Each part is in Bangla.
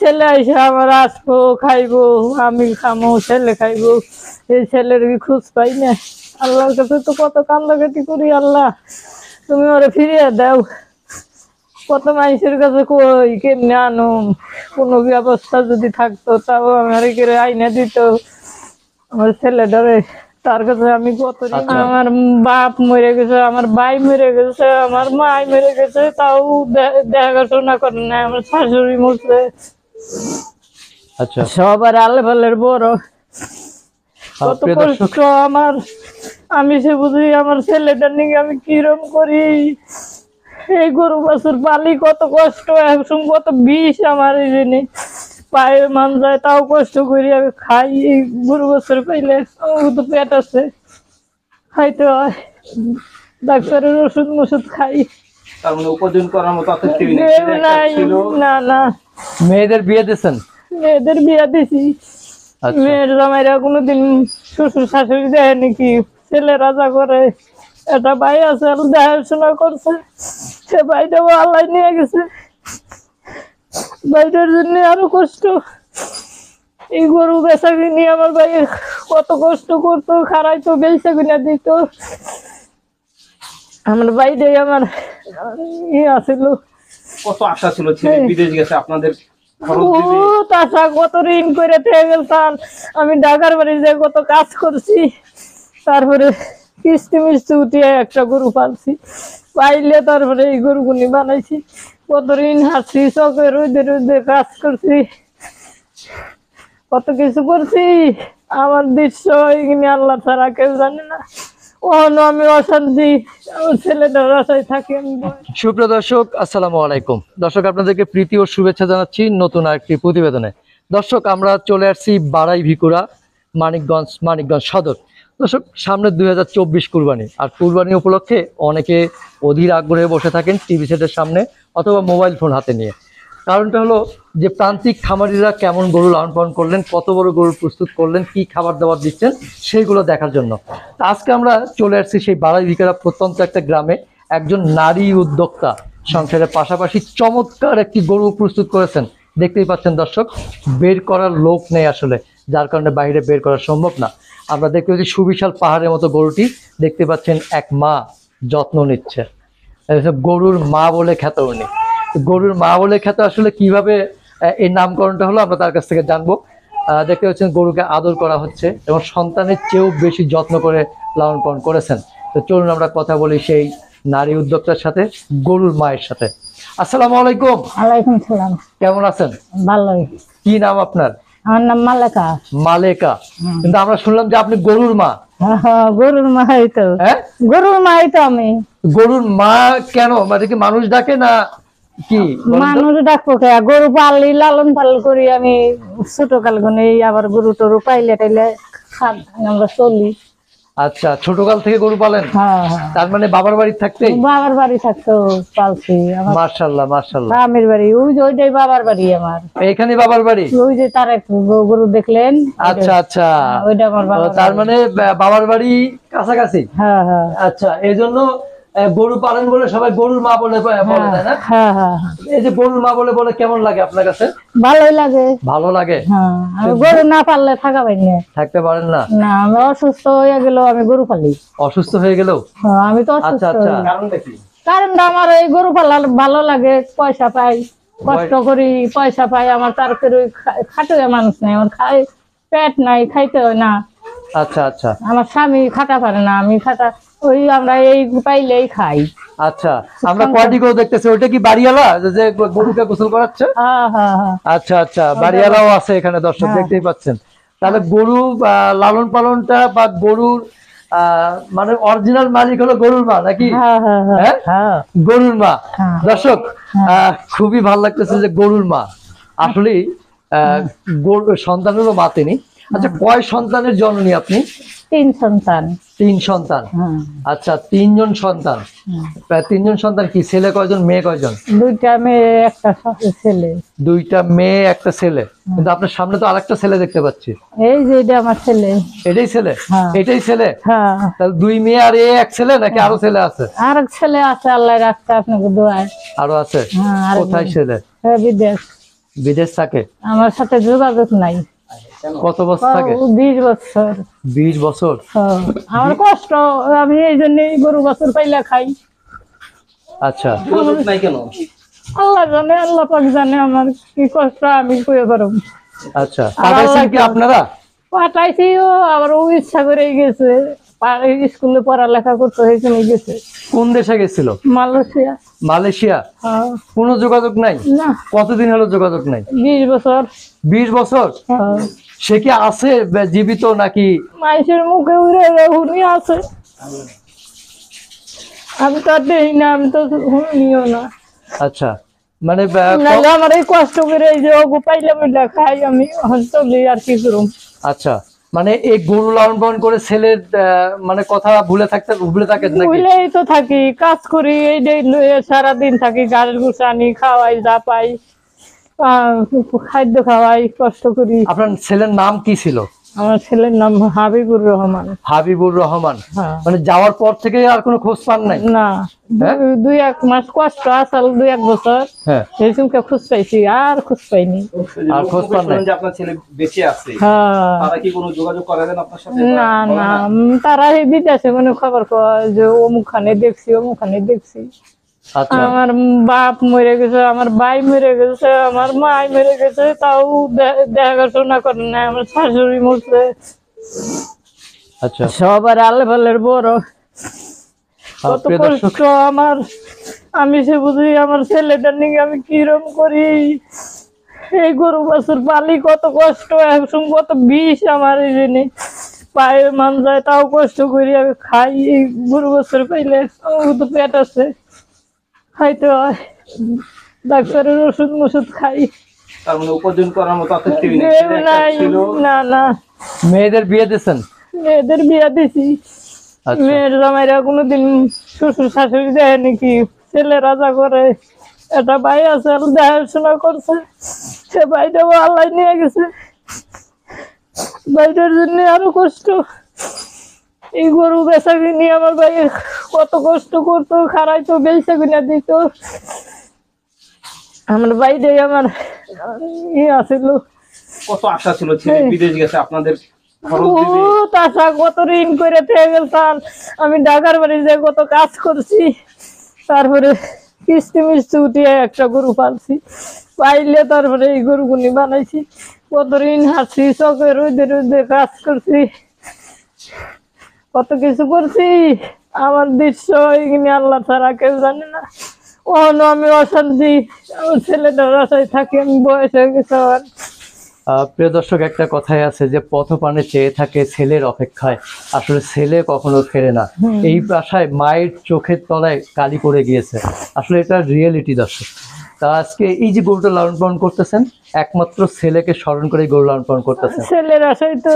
ছেলে আইসা আমার আসবো খাইবো, আমি খামো, ছেলে খাইবো, এই ছেলের খোঁজ পাই না। আল্লাহর কাছে তো কত কান্দাকাটি করি, আল্লাহ তুমি ওরে ফিরিয়ে দাও। কত মানুষের কাছে কই কেমনে আনো, কোনো ব্যবস্থা যদি থাকতো তাও আমার আইনা দিত আমার ছেলেটারে। তার কাছে আমি কত আমার বাপ মরে গেছে, আমার ভাই মরে গেছে, আমার মাই মরে গেছে, তাও দেখাশোনা করে না। আমার শাশুড়ি মরছে। আচ্ছা, সবার আলে ফালের বড়, কত কষ্ট আমার। আমি সে বুঝি আমার ছেলেটার নিয়ে আমি কিরম করি। এই গরু বাছুর পালি কত কষ্ট, একসঙ্গ কত বিষ আমার এই জন্য পায়ে মান যায়, তাও কষ্ট করি আমি খাই। এই গরু বাছুর পাইলে আমার তো পেট আছে, খাইতে হয়, ডাক্তারের ওষুধ মষুধ খাই। তার মানে উপার্জন করার মতো নাই, না না। মেয়েদের বিয়ে দিয়েছেন? মেয়েদের বিয়ে দিছি। মেয়ের জামাইরা কোনোদিন শ্বশুর শাশুড়ি দেয় নাকি, ছেলে রাজা করে। একটা ভাই আছে দেখাশোনা করছে, সে ভাইটাও আল্লাহ নিয়ে গেছে। ভাইটার জন্য আরো কষ্ট। এই গরু বেচা কিনি আমার ভাই কত কষ্ট করতো, খারাইতো, বেচা কিনা দিত। আমার ভাইটাই আমার আছিল। কত আশা ছিল, ছেলে বিদেশ গেছে আপনাদের আশা, কত ঋণ করে গেলাম আমি। ঢাকার বাড়ি যে কত কাজ করছি, তারপরে কিস্তি মিস্তি উঠিয়ে একটা গরু পালছি, পাইলে তারপরে এই গরুগুনি বানাইছি। কত ঋণ হাসছি, চোখে রোদে রোদে কাজ করছি, কত কিছু করছি। আমার দৃশ্য এখানে আল্লাহ ছাড়া কেউ জানে না। ওখানে আমি অশান্তি, আমার ছেলেটার আশায় থাকি আমি। সুপ্রিয় দর্শক, আসসালামু আলাইকুম। দর্শক, আপনাদেরকে প্রীতি ও শুভেচ্ছা জানাচ্ছি নতুন আরেকটি প্রতিবেদনে। দর্শক, আমরা চলে আসছি বাড়াই ভিকুরা, মানিকগঞ্জ সদর। দর্শক, সামনে 2024 কুরবানি, আর কুরবানি উপলক্ষে অনেকে অধীর আগ্রহে বসে থাকেন টিভি সেটের সামনে অথবা মোবাইল ফোন হাতে নিয়ে। কারণটা হলো যে প্রান্তিক খামারিরা কেমন গরু লালন পালন করলেন, কত বড় গরু প্রস্তুত করলেন, কি খাবার দাবার দিচ্ছেন, সেইগুলো দেখার জন্য। আজকে আমরা চলে আসছি সেই বাড়াই ভিকুরা প্রত্যন্ত একটা গ্রামে। একজন নারী উদ্যোক্তা সংসারের পাশাপাশি চমৎকার একটি গরু প্রস্তুত করেছেন। দেখতেই পাচ্ছেন দর্শক, বের করার লোক নেই আসলে, যার কারণে বাইরে বের করা সম্ভব না। আমরা দেখতে পাচ্ছি সুবিশাল পাহাড়ের মতো গরুটি। দেখতে পাচ্ছেন এক মা যত্ন নিচ্ছে। গরুর মা বলে খ্যাত উনি। গরুর মা বলে খ্যাত আসলে কিভাবে এই নামকরণটা হলো আমরা তার কাছ থেকে জানবো। দেখতে পাচ্ছেন গরুকে আদর করা হচ্ছে এবং সন্তানের চেয়েও বেশি যত্ন করে লালন পালন করেছেন। তো চলুন আমরা কথা বলি সেই নারী উদ্যোক্তার সাথে, গরুর মায়ের সাথে। আসসালামু আলাইকুম। ওয়ালাইকুম সালাম। কেমন আছেন? ভালোই। কি নাম আপনার? আমার নাম মালেকা। মালেকা। কিন্তু আমরা শুনলাম যে আপনি গরুর মা। গরুর মা হইতো। হ্যাঁ, গরুর মা হইতো আমি। গরুর মা কেন? মানে কি মানুষ ডাকে না কি? মানুষ ডাকবো কে? গরু পালি, লালন পালন করি আমি ছোট কাল গুনে। আবার গরু টরু পাইলে টাইলে আমরা চলি। আচ্ছা, ছোটকাল থেকে গরু পালেন? তার মানে বাবার বাড়ি থাকতে? বাবার বাড়ি থাকতো পালছি। মাশাআল্লাহ মাশাআল্লাহ। গ্রামের বাড়ি ওই যে, ওইটাই বাবার বাড়ি আমার। এখানে বাবার বাড়ি? ওই যে তার এক গরু দেখলেন। আচ্ছা আচ্ছা, ওইটা আমার বাবা। তার মানে বাবার বাড়ি কাছাকাছি। হ্যাঁ হ্যাঁ। আচ্ছা, এই জন্য গরু পালন বলে সবাই গরুর মা বলে বলে, তাই না? হ্যাঁ হ্যাঁ। এই যে গরুর মা বলে বলে কেমন লাগে আপনার কাছে? ভালোই লাগে। ভালো লাগে? হ্যাঁ, আমি গরু না পাললে থাকা পাই না। থাকতে পারেন না? না, আমি অসুস্থ হয়ে গেল আমি গরু পালি। অসুস্থ হয়ে গেলেও? আমি তো অসুস্থ। আচ্ছা আচ্ছা, কারণটা কি? কারণটা আমার এই গরু পালার ভালো লাগে, পয়সা পাই, কষ্ট করি, পয়সা পাই। আমার তারপরে খাটে মানুষ নাই, আমার খাই পেট নাই, খাইতে হয় না। আচ্ছা আচ্ছা। আমার স্বামী খাটা পারে না, আমি খাটা, ওই আমরা এই পাইলেই খাই। আচ্ছা, আমরা কয়টি গরু দেখতেছি, ওইটা কি বাড়িওয়ালা যে গরুকে গোসল করাচ্ছে? হ্যাঁ হ্যাঁ হ্যাঁ। আচ্ছা আচ্ছা, বাড়িওয়ালাও আছে এখানে দর্শক, দেখতেই পাচ্ছেন। তাহলে গরু লালন পালনটা বা গরুর মানে অরিজিনাল মালিক হলো গরুর মা নাকি? হ্যাঁ, গরুর মা। দর্শক, খুবই ভালো লাগতেছে যে গরুর মা আসলে সন্তানেরও মা তিনি। আচ্ছা, কয় সন্তানের জননী আপনি? 3 সন্তান। 3 সন্তান। আচ্ছা, 3 জন সন্তান। 3 জন সন্তান কি ছেলে কয়জন, মেয়ে কয়জন? 2টা মেয়ে একটা ছেলে। 2টা মেয়ে একটা ছেলে। কিন্তু আপনার সামনে তো আরেকটা ছেলে দেখতে পাচ্ছি। এই যে এটা আমার ছেলে। এটাই ছেলে? এটাই ছেলে? হ্যাঁ। তাহলে 2 মেয়ে আর এক ছেলে নাকি আরো ছেলে আছে? আরেক ছেলে আছে, আল্লাহ রাখছে আপনাকে দোয়ায়। আরো আছে? কোথায় ছেলে? বিদেশ। বিদেশ থাকে? আমার সাথে যোগাযোগ নাই। কত বছর থাকে? 20 বছর। 20 বছর। হ্যাঁ, আমার কষ্ট, আমি এই জন্য গরু বছর পাইলা খাই। আচ্ছা, যোগাযোগ নাই কেন? আল্লাহ জানে, আল্লাহ পাক জানে আমার কি কষ্ট, আমি কইতে পারব। আচ্ছা, পাঠাইছেন কি আপনারা? পাঠাইছিও, আবার ও ইচ্ছা করে গেছে, স্কুলে পড়ালেখা করতে হয়েছে গেছে। কোন দেশে গেছিল? মালয়েশিয়া। মালয়েশিয়া? হ্যাঁ। কোনো যোগাযোগ নাই? না। কতদিন হলো যোগাযোগ নাই? 20 বছর। 20 বছর? হ্যাঁ। সে কি আছে জীবিত নাকি? মাইসের মুখে উড়ে উনি আছে, আমি তো আর দেখি না, আমি তো শুনিও না। আচ্ছা, মানে নাহলে আমার এই কষ্ট করে এই যে ওগো পাইলে বইলা খাই, আমি এখন চলি আর কি করুম। আচ্ছা, মানে এই গরু লালন পালন করে ছেলের মানে কথা ভুলে থাকেন নাকি? বুঝলেই তো থাকি, কাজ করি, এই লইয়ে সারাদিন থাকি, গাড়ির গুছানি, খাওয়াই যা পাই, খাদ্য খাওয়াই, কষ্ট করি। আপনার ছেলের নাম কি ছিল? আমার ছেলের নাম হাবিবুর রহমান। হাবিবুর রহমান। হ্যাঁ। মানে যাওয়ার পর থেকে আর কোনো খোঁজ পান নাই? না, হ্যাঁ? 2-1 মাস কষ্ট আসল, 2-1 বছর হ্যাঁ। এই চুমকে খোঁজ পাইছি, আর খোঁজ পাইনি। আর খোঁজ পান নাই? যে আপনার ছেলে বেঁচে আছে, হ্যাঁ। তারা কি কোনো যোগাযোগ করেন আপনার সাথে? না না, তারা এই বিদেশে মানে খবর কয় যে অমুকখানে দেখছি, অমুকখানে দেখছি। আচ্ছা, আমার বাপ মরে গেছে, আমার ভাই মরে গেছে, আমার মাই মরে গেছে, তাও দেখাশোনা করে না। আমার শাশুড়ি মরছে। আচ্ছা। সবার আলে ফালের বড়, কত প্রিয় দর্শক, কষ্ট আমার। আমি সে বুঝি আমার ছেলেটার নিয়ে আমি কিরম করি। এই গরু বাছুর পালি, কত কষ্ট, একসঙ্গে কত বিষ আমার এই জন্য পায়ে মান যায়, তাও কষ্ট করি আমি খাই। এই গরু বাছুর পাইলে তো পেট আছে, খাইতে হয়, ডাক্তারের ওষুধ মষুধ খাই। তার মানে উপার্জন করার মতো আপনার কেউ নেই? কেউ ছেলে একটা নাই। ছিল। না না, মেয়েদের বিয়ে দিয়েছেন? মেয়েদের বিয়া দিছি। আচ্ছা। মেয়ের জামাইরা কোনোদিন শ্বশুর শাশুড়ি দেয় নাকি, ছেলে রাজা করে। একটা ভাই আছে, দেখাশোনা করছে, সে ভাইটাও আল্লাহ নিয়ে গেছে। ভাইটার জন্য আরো কষ্ট। এই গরু বেচা কিনি আমার ভাই কত কষ্ট করতো, খারাইতো, বেচা কিনা দিত। আমার ভাইটাই আমার আছিল। কত আশা ছিল, ছেলে বিদেশ গেছে, আপনাদের খরচ দিবে। বহুত আশা, কত ঋণ করে থেকে গেলাম। আমি ঢাকার বাড়ি যে কত কাজ করছি, তারপরে কিস্তি মিস্তি উঠিয়ে একটা গরু পালছি, পাইলে তারপরে এই গরুগুনি বানাইছি। কত ঋণ হাসছি, চোখে রোদে রোদে কাজ করছি, কত কিছু করছি। আমার দৃশ্য এখানে আল্লাহ ছাড়া কেউ জানে না। ওখানে আমি অশান্তি, আমার ছেলেটার আশায় থাকি, আমি বয়স হয়ে গেছে আমার। প্রিয় দর্শক, একটা কথাই আছে যে পথপানে চেয়ে থাকে ছেলের অপেক্ষায়, আসলে ছেলে কখনো ফেরে না। এই আশায় মায়ের চোখের তলায় কালি পড়ে গিয়েছে, আসলে এটা রিয়েলিটি দর্শক। তা আজকে এই যে গরুটা লালন পালন করতেছেন, একমাত্র ছেলেকে স্মরণ করে গরু লালন পালন করতেছেন। ছেলের আশাই তো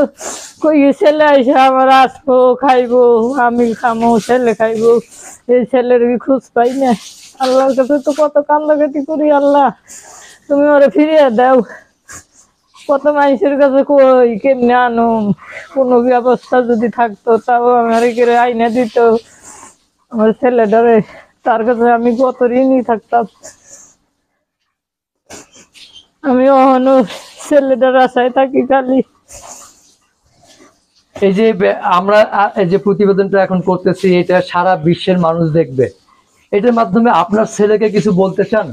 কই, ছেলে আইসা আমার আসবো, খাইবো, আমি খামো, ছেলে খাইবো, এই ছেলের কি খোঁজ পাই না। আল্লাহর কাছে তো কত কান্দাকাটি করি, আল্লাহ তুমি ওরে ফিরিয়ে দাও। কত মানুষের কাছে কই কেমনে আনুম, কোনো ব্যবস্থা যদি থাকতো তাও আমার এখানে আইনা দিত আমার ছেলেটারে, তার কাছে আমি কত ঋণই থাকতাম। আমি অহনো ছেলেটার আশায় থাকি খালি। এই যে আমরা এই যে প্রতিবেদনটা এখন করতেছি, এটা সারা বিশ্বের মানুষ দেখবে। এটার মাধ্যমে আপনার ছেলেকে কিছু বলতে চান?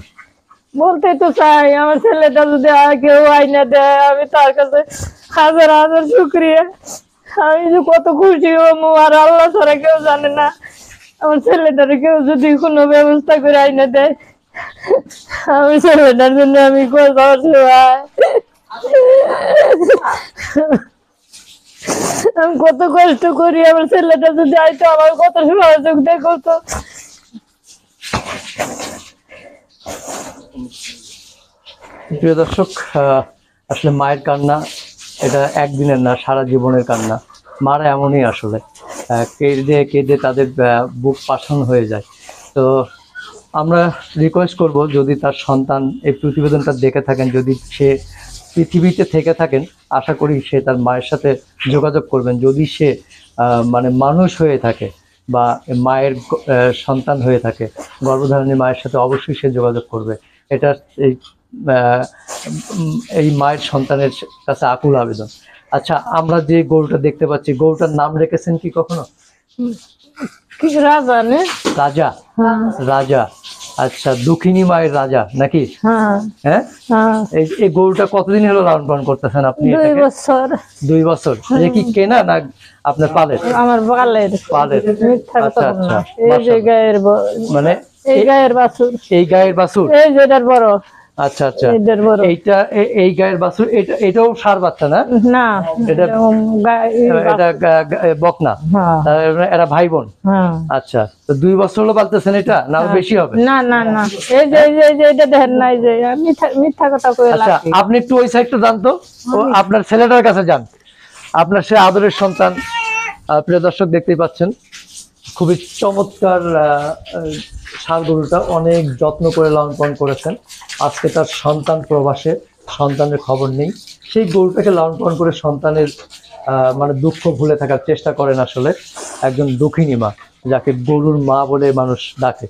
বলতে তো চাই, আমার ছেলেটা যদি কেউ আইনা দেয়, আমি তার কাছে হাজার হাজার শুক্রিয়া। আমি যে কত খুশি হবো, আর আল্লাহ ছাড়া কেউ জানে না। আমার ছেলেটারে কেউ যদি কোনো ব্যবস্থা করে আইনা দেয়, আমি ছেলেটার জন্য আমি আমি কত কষ্ট করি, আমার ছেলেটা যদি আইতো আমার কত সহযোগ দেখতো। প্রিয় দর্শক, আসলে মায়ের কান্না এটা একদিনের না, সারা জীবনের কান্না। মারা এমনই আসলে, কেঁদে কেঁদে তাদের বুক পাষাণ হয়ে যায়। তো আমরা রিকোয়েস্ট করব, যদি তার সন্তান এই প্রতিবেদনটা দেখে থাকেন, যদি সে পৃথিবীতে থেকে থাকেন, আশা করি সে তার মায়ের সাথে যোগাযোগ করবেন। যদি সে মানে মানুষ হয়ে থাকে বা মায়ের সন্তান হয়ে থাকে, গর্ভধারণী মায়ের সাথে অবশ্যই সে যোগাযোগ করবে। এটা এই এই মায়ের সন্তানের কাছে আকুল আবেদন। আচ্ছা, আমরা যে গরুটা দেখতে পাচ্ছি, গরুটার নাম রেখেছেন কি কখনো? কি রাজা নে? রাজা। হ্যাঁ রাজা, আচ্ছা, দুঃখিনী মায়ের রাজা নাকি? হ্যাঁ হ্যাঁ, হ্যাঁ। এই গরুটা কতদিন হলো লালন পালন করতেছেন আপনি 2 এটাকে? বছর। 2 বছর। এটা কি কেনা না আপনার পালের? আমার বালের। পালের। মিথ্যা কথা আচ্ছা, বলবো না। আচ্ছা, এই যে মাশাআল্লাহ। গায়ের মানে এই গায়ের বাছুর, এই গায়ের বাছুর? এই যেটার বড়, আচ্ছা আচ্ছা, এটার বড়। এইটা এই গায়ের বাছুর, এটাও ষাঁড় বাচ্চা না? না, এটা- এটা বকনা। হ্যাঁ তার মানে এরা ভাই বোন। হ্যাঁ। আচ্ছা, তো 2 বছর হলো পালতেছেন এটা, না আরো বেশি হবে? না না না, এই যে এটা দেখেন না, এই যে মিথ্যা কথা কই আচ্ছা, লাগছে। আপনি একটু ওই সাইডটা জানতো, আপনার ছেলেটার কাছে যান, আপনার সে আদরের সন্তান। প্রিয় দর্শক, দেখতেই পাচ্ছেন খুবই চমৎকার ষাঁড় গরুটা, অনেক যত্ন করে লালন পালন করেছেন। আজকে তার সন্তান প্রবাসে, সন্তানের খবর নেই। সেই গরুটাকে লালন পালন করে সন্তানের মানে দুঃখ ভুলে থাকার চেষ্টা করেন আসলে একজন দুঃখিনী মা, যাকে গরুর মা বলে মানুষ ডাকে।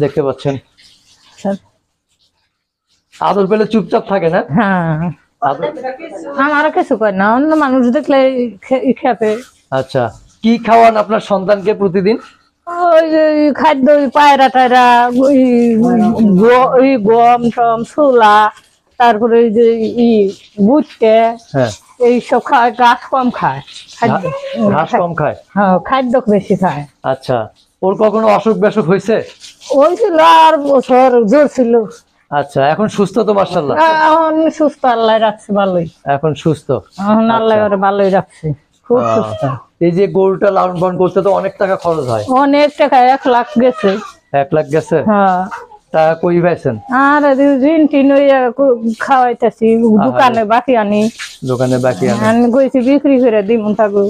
দেখতে পাচ্ছেন আদর পেলে চুপচাপ থাকে না? হ্যাঁ, আদর। আমার কিছু কয় না, অন্য মানুষ দেখলে খেতে। আচ্ছা, কি খাওয়ান আপনার সন্তানকে প্রতিদিন? ওই যে খাদ্য, ওই পায়রা টায়রা, ওই গম টম ছোলা, তারপরে ওই যে বুটকে, হ্যাঁ, এইসব খায়। গাছ কম খায়, খাদ্য ঘাস কম খায়। হ্যাঁ, খাদ্য বেশি খায়। আচ্ছা, ওর কখনো অসুখ বিসুখ হয়েছে? ওই ছিল আর বছর জোর ছিল। আচ্ছা, এখন সুস্থ তো মাশাআল্লাহ? এখন সুস্থ, আল্লাহ রাখছে ভালোই। এখন সুস্থ। এখন আল্লাহ ওরে ভালোই রাখছে, খুব আহ, সুস্থ। এই যে গরুটা লালন পালন করতে তো অনেক টাকা খরচ হয়। অনেক টাকা, 1 লাখ গেছে। 1 লাখ গেছে? হ্যাঁ। টাকা কই পাইছেন? আর ঋণ টিন খাওয়াইতেছি, দোকানে বাকি আনি, দোকানে বাকি আনে? আমি কইছি বিক্রি করে দিম থাকো।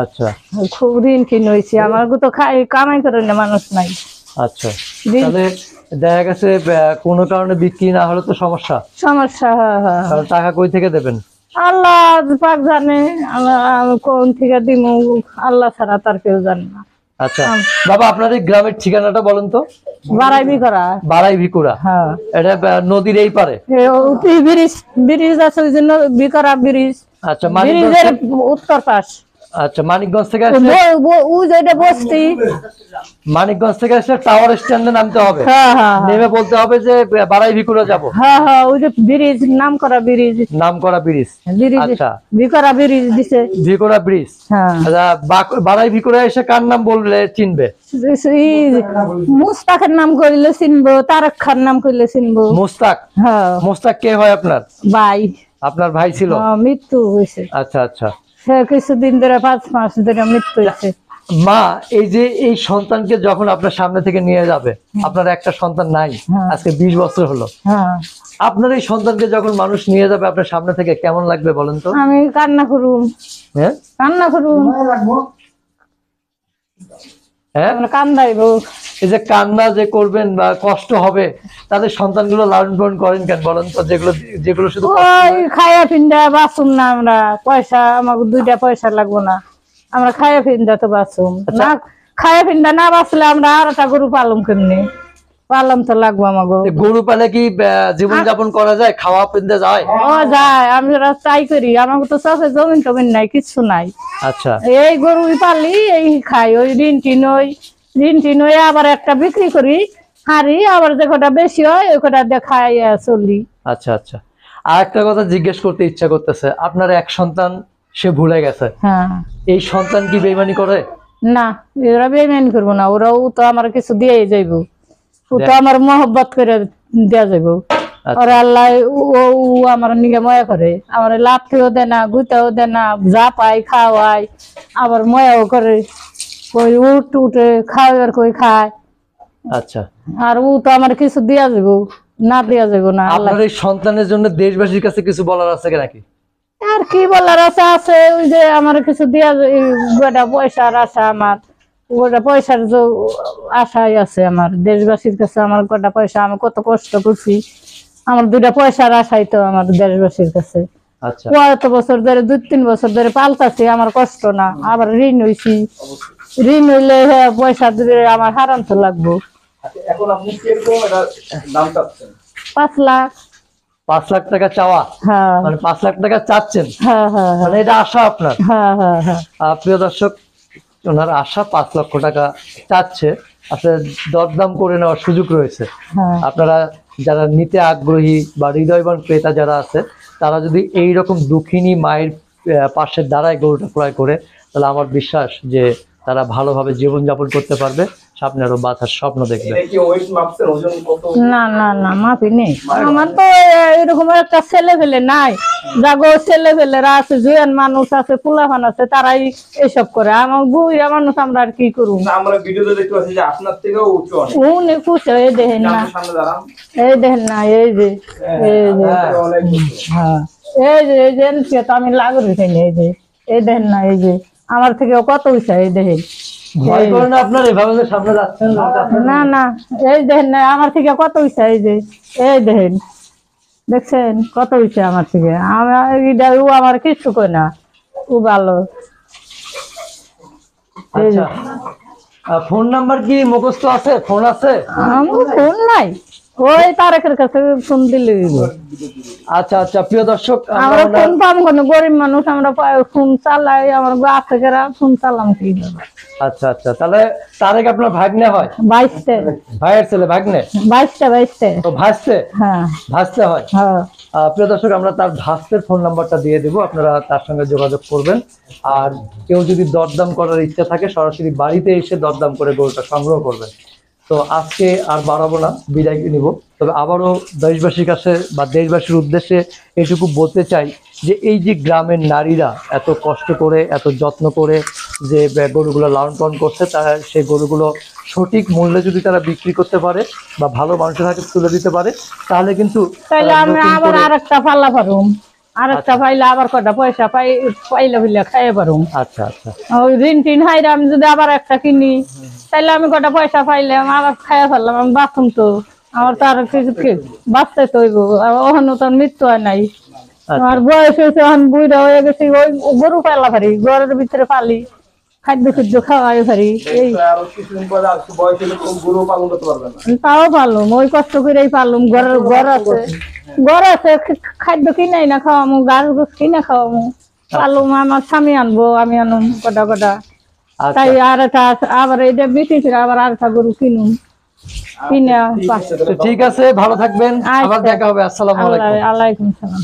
আচ্ছা খুব ঋণ টিন হয়েছি আমার, তো খাই কামাই করে না মানুষ নাই। আচ্ছা, তাহলে দেখা গেছে কোনো কারণে বিক্রি না হলে তো সমস্যা। সমস্যা, হ্যাঁ হ্যাঁ। কারণ টাকা কই থেকে দেবেন? আল্লাহ পাক জানে, আমি কোন থেকে দিব, আল্লাহ ছাড়া তার কেউ জানে না। আচ্ছা বাবা, আপনার এই গ্রামের ঠিকানাটা বলেন তো। বাড়াইবি করা। বাড়াই ভিকুরা? হ্যাঁ, এটা নদীর এই পারে? ব্রিজ, ব্রিজ আছে ওই জন্য বিকরা ব্রিজ। আচ্ছা, ব্রিজের উত্তর পাশ। আচ্ছা, মানিকগঞ্জ থেকে আসলে, ওই যেটা বসতি, মানিকগঞ্জ থেকে আসলে টাওয়ার স্ট্যান্ডে নামতে হবে। হ্যাঁ হ্যাঁ নেমে বলতে হবে যে বাড়াই ভিকুরা যাব। হ্যাঁ হ্যাঁ, ওই যে ব্রিজ, নাম করা ব্রিজ। নাম করা ব্রিজ? ব্রিজ, আচ্ছা, বিকরা ব্রিজ দিছে। ভিকুরা ব্রিজ। হ্যাঁ, আচ্ছা, বাড়াই ভিকুরা এসে কার নাম বললে চিনবে? মুস্তাকের নাম করিলে চিনবো, তারেক খান নাম করিলে চিনবো। মুস্তাক? হ্যাঁ, মুস্তাক কে হয় আপনার? ভাই। আপনার ভাই ছিল? মৃত্যু হয়েছে। আচ্ছা আচ্ছা, সে কিছুদিন ধরে, 5 মাস ধরে মৃত্যু হয়েছে। মা, এই যে এই সন্তানকে যখন আপনার সামনে থেকে নিয়ে যাবে, আপনার একটা সন্তান নাই, আজকে 20 বছর হলো, হ্যাঁ, আপনার এই সন্তানকে যখন মানুষ নিয়ে যাবে আপনার সামনে থেকে, কেমন লাগবে বলেন তো? আমি কান্না করুম, হ্যাঁ কান্না করুম, হ্যাঁ, কান্দাইব। এই যে কান্না যে করবেন বা কষ্ট হবে, তাদের সন্তানগুলো লালন পালন করেন কেন বলেন তো? যেগুলো শুধু ওই খায়া ফিন্দা বাঁচুম না আমরা, পয়সা আমাকে 2টা পয়সা লাগবো না, আমরা খায়া ফিন্দা তো বাঁচুম না। খায়া ফিন্দা না বাঁচলে আমরা আর একটা গরু পালুম কেমনি? পালন তো লাগবো আমাকে। গরু পালে কি জীবন যাপন করা যায়? খাওয়া পিনতে যায়? ও যায়, আমরা চাই করি, আমাকে তো চাষে জমিন টমিন নাই, কিচ্ছু নাই। আচ্ছা, এই গরু পালি, এই খাই, ওই ঋণ টিন ওই আবার একটা বিক্রি করি হারি, আবার যে কটা বেশি হয় ওই কটা দেখাই চলি। আচ্ছা আচ্ছা, আর একটা কথা জিজ্ঞেস করতে ইচ্ছা করতেছে, আপনার এক সন্তান সে ভুলে গেছে, হ্যাঁ, এই সন্তান কি বেইমানি করে? না, ওরা বেইমানি করবো না, ওরাও তো আমার কিছু দিয়ে যাইব, ও তো আমার মহব্বত করে দেয়া যাইব। ওরা আল্লাহ ও আমার নিগে ময়া করে, আমার লাথিও দেয় না, গুতাও দেয় না, যা পাই খাওয়াই, আবার ময়াও করে, কই উঠে খাওয়ার কই খায়। আচ্ছা, আর ও তো আমার কিছু দিয়া যাব, না দিয়া যাব না। আল্লাহ, আপনার এই সন্তানের জন্য দেশবাসীর কাছে কিছু বলার আছে নাকি? আর কি বলার আছে? আছে ওই যে আমার কিছু দিয়া, গোটা পয়সার আশা, আমার গোটা পয়সার আশাই আছে আমার দেশবাসীর কাছে। আমার গোটা পয়সা, আমি কত কষ্ট করছি, আমার 2টা পয়সার আশাই তো আমার দেশবাসীর কাছে। আচ্ছা, কত বছর ধরে, 2-3 বছর ধরে পাল্টাছি, আমার কষ্ট না। আবার ঋণ হইছি, ঋণ হইলে পয়সা দিলে আমার হারান তো লাগবো। এখন আপনি কিরকম এটা দাম চাচ্ছেন? 5 লাখ। 5 লাখ টাকা চাওয়া, হ্যাঁ মানে 5 লাখ টাকা চাচ্ছেন, হ্যাঁ হ্যাঁ মানে এটা আশা আপনার। হ্যাঁ হ্যাঁ হ্যাঁ। প্রিয় দর্শক, ওনার আশা 5 লক্ষ টাকা চাচ্ছে, আসলে দরদাম করে নেওয়ার সুযোগ রয়েছে। হ্যাঁ। আপনারা যারা নিতে আগ্রহী বা হৃদয়বান ক্রেতা যারা আছে, তারা যদি এই রকম দুঃখিনী মায়ের পাশে দাঁড়ায় গরুটা ক্রয় করে, তাহলে আমার বিশ্বাস যে তারা ভালোভাবে জীবনযাপন করতে পারবে, সামনে আরো বাঁচার স্বপ্ন দেখবে। এটা কি ওয়েট মাপছেন, ওজন কত? না না না, মাপি নেই। আমার তো এরকম একটা ছেলে ফেলে নাই, যাগো ছেলে ফেলেরা আছে, জুয়ান মানুষ আছে, পোলাপান আছে, তারাই এসব করে। আমার বুড়া মানুষ আমরা আর কি করবো? না, আমরা ভিডিওতে দেখতে পাচ্ছি যে আপনার থেকেও উঁচু অনেক। উনি খুশি, এই দেখেন না, আপনি সামনে দাঁড়ান। এই দেখেন না, এই যে এই যে অনেক উঁচু। হ্যাঁ, এই যে তো আমি লাগরি খাই না, এই দেখেন না, এই যে আমার থেকে কত উঁচা, এই দেখেন। ভয় করে না আপনার এভাবে যে সামনে যাচ্ছেন? না না, এই দেখেন না, আমার থেকে কত উঁচা, এই যে এই দেখেন, দেখছেন কত উঁচা আমার থেকে। ও আমার কিছু কই না, ও ভালো। আচ্ছা, ফোন নাম্বার কি মুখস্থ আছে? ফোন আছে? আমার ফোন নাই, ওই তারেকের কাছে ফোন দিলে হইব। আচ্ছা আচ্ছা, প্রিয় দর্শক, আমরা ফোন পাবো কেন? গরিব মানুষ আমরা, ফোন চালাই, আমার বাচ্চারা ফোন চালাম কি? আচ্ছা আচ্ছা, তাহলে তারেক আপনার ভাগ্নে হয়? 22টা, ভাইয়ের ছেলে ভাগ্নে? 22টা। তো ভাসতে হ্যাঁ ভাসতে হয়। হ্যাঁ। প্রিয় দর্শক, আমরা তার ভাস্তের ফোন নাম্বারটা দিয়ে দেবো, আপনারা তার সঙ্গে যোগাযোগ করবেন। আর কেউ যদি দরদাম করার ইচ্ছা থাকে, সরাসরি বাড়িতে এসে দরদাম করে গরুটা সংগ্রহ করবেন। তো আজকে আর বাড়াবো না, বিদায় নিব। তবে আবারও দেশবাসীর কাছে বা দেশবাসীর উদ্দেশ্যে এটুকু বলতে চাই যে এই যে গ্রামের নারীরা এত কষ্ট করে, এত যত্ন করে যে গরুগুলো লালন পালন করছে, তারা সেই গরুগুলো সঠিক মূল্যে যদি তারা বিক্রি করতে পারে বা ভালো মানুষের হাতে তুলে দিতে পারে, তাহলে কিন্তু তাইলে তারা আমি নতুন আবার করে- আরেকটা পাল্লা পারুম, আরেকটা পাইলে আবার কটা পয়সা পাইলে হইলে খাইয়ে পারুম। আচ্ছা আচ্ছা ওই ঋণ টিন হাইরে আমি যদি আবার একটা কিনি, তাইলে আমি কটা পয়সা পাইলে আমি আবার খাইয়া ফেললাম, আমি বাঁচুম তো। আমার তো আর কিছু বাঁচতে তো হইব, ওখানে তো আর মৃত্যু হয় নাই। আমার বয়স হয়েছে, এখন বুড়া হয়ে গেছি, ওই গরু পালা পারি, ঘরের ভিতরে পালি, খাদ্য খাদ্য খাওয়াই পারি। এই আরো কিছুদিন পরে আর একটু বয়স হলে গরু পালন করতে পারবেন না। তাও পারলুম, ওই কষ্ট করেই পারলুম। ঘর আছে, খাদ্য কিনাই না খাওয়ামু, গাছ গুছ কিনা খাওয়ামু, পারলুম। আমার স্বামী আনবো, আমি আনুম কটা কটা। আচ্ছা। তাই আর একটা আবার এইটা বেশি ছিল, আবার আর একটা গরু কিনুম, কিনে তো ঠিক আছে, ভালো থাকবেন, আবার দেখা হবে। আসসালামু আলাইকুম। আলাইকুম সালাম।